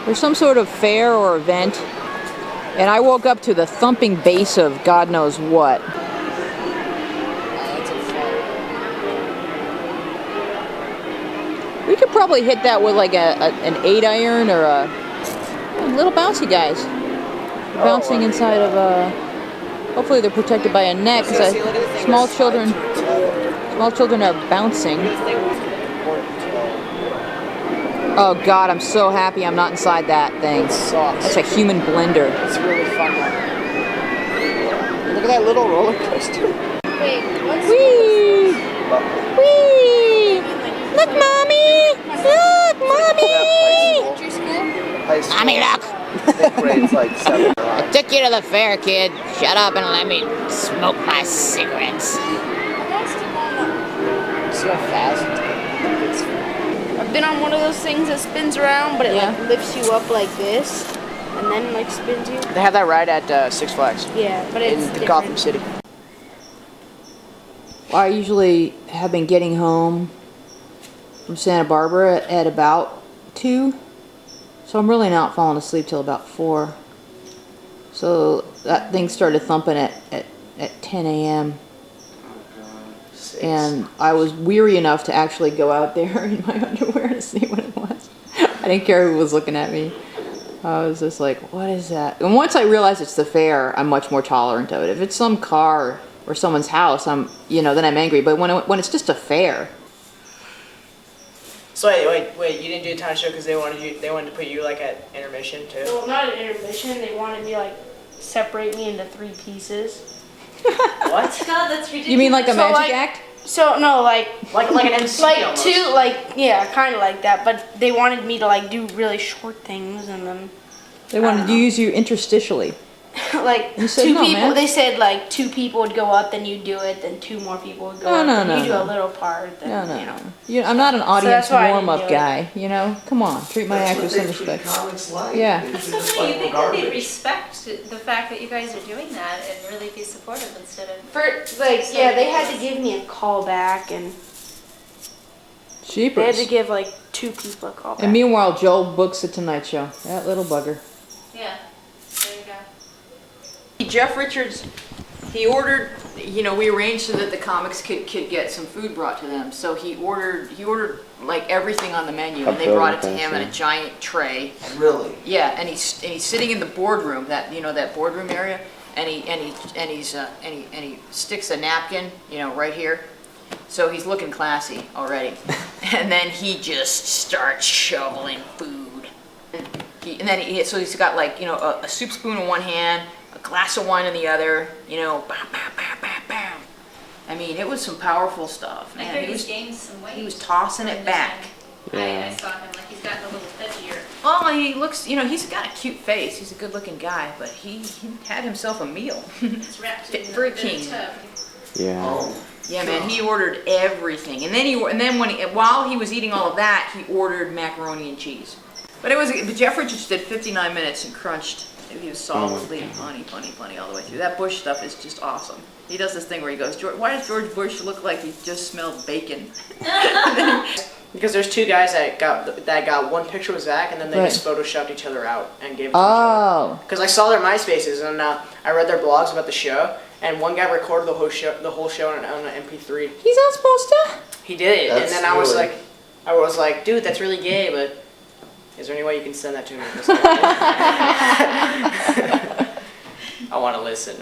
There's some sort of fair or event, and I woke up to the thumping bass of God knows what. We could probably hit that with like an 8-iron or a little bouncy guys. Bouncing inside of a. Hopefully they're protected by a net because small children are bouncing. Oh God, I'm so happy I'm not inside that thing. It sucks. That's a human blender. It's really fun. Look at that little roller coaster. Wait, what's Whee! Whee! Look, Mommy! Look, Mommy! elementary school? High school. Mommy, look! I think grades like 7 or 8. Took you to the fair, kid. Shut up and let me smoke my cigarettes. See how fast it's I've been on one of those things that spins around, but it Yeah. like lifts you up like this, and then like spins you. They have that ride at Six Flags Yeah, but it's in different. Gotham City. Well, I usually have been getting home from Santa Barbara at about 2. So I'm really not falling asleep till about 4. So that thing started thumping at 10 a.m. And I was weary enough to actually go out there in my underwear to see what it was. I didn't care who was looking at me. I was just like, what is that? And once I realized it's the fair, I'm much more tolerant of it. If it's some car or someone's house, then I'm angry. But when it's just a fair. So wait, you didn't do a talent show because they wanted to put you like at intermission too? Well, not an intermission. They wanted me like separate me into 3 pieces. What? God, that's ridiculous. You mean like a So, magic like- act? So no, like Like an MC like almost. 2, like yeah, kind of like that. But they wanted me to like do really short things, and then They wanted to use you interstitially. like You said 2 no, people. man. They said like 2 people would go up, then you do it, then 2 more people would go No, up, no, then no, you do no. a little part. Then, No, no, you know. no. I'm not an audience that's why I didn't warm-up do it. guy, Come on, treat my actors with some respect. Yeah. That's so funny. You think that they'd respect the fact that you guys are doing that and really be supportive instead of... For like yeah, they had to give me a call back, and they had Jeepers. to give like 2 people a call back. And meanwhile, Joel books the Tonight Show. That little bugger. Yeah, there you go. Jeff Richards, he ordered, we arranged so that the comics could get some food brought to them. So he ordered like everything on the menu, and they brought it to him in a giant tray. Really? Yeah, and he's sitting in the boardroom, that boardroom area, and he sticks a napkin, right here. So he's looking classy already. And then he just starts shoveling food. So he's got like, a soup spoon in one hand, a glass of wine in the other, bam, bam, bam, bam, bam. I mean, it was some powerful stuff, I man. heard he's gained some weight. He was tossing it back. I saw him, like he's gotten a little edgier. Well, he looks, he's got a cute face. He's a good-looking guy, but he had himself a meal. It's wrapped Fit in for a a bit king. of tub. Yeah. Yeah, man, he ordered everything, and then while he was eating all of that, he ordered macaroni and cheese. But Jeff Richards did 59 minutes and crunched. He was solidly funny all the way through. That Bush stuff is just awesome. He does this thing where he goes, "Why does George Bush look like he just smelled bacon?" Because there's 2 guys that got one picture with Zach, and then they Right. just photoshopped each other out and gave it to each other. Oh. Because I saw their MySpaces and I read their blogs about the show, and one guy recorded the whole show on an MP3. He's not supposed to? He did it, That's and then I was really- like, dude, that's really gay, but is there any way you can send that to me? I want to listen.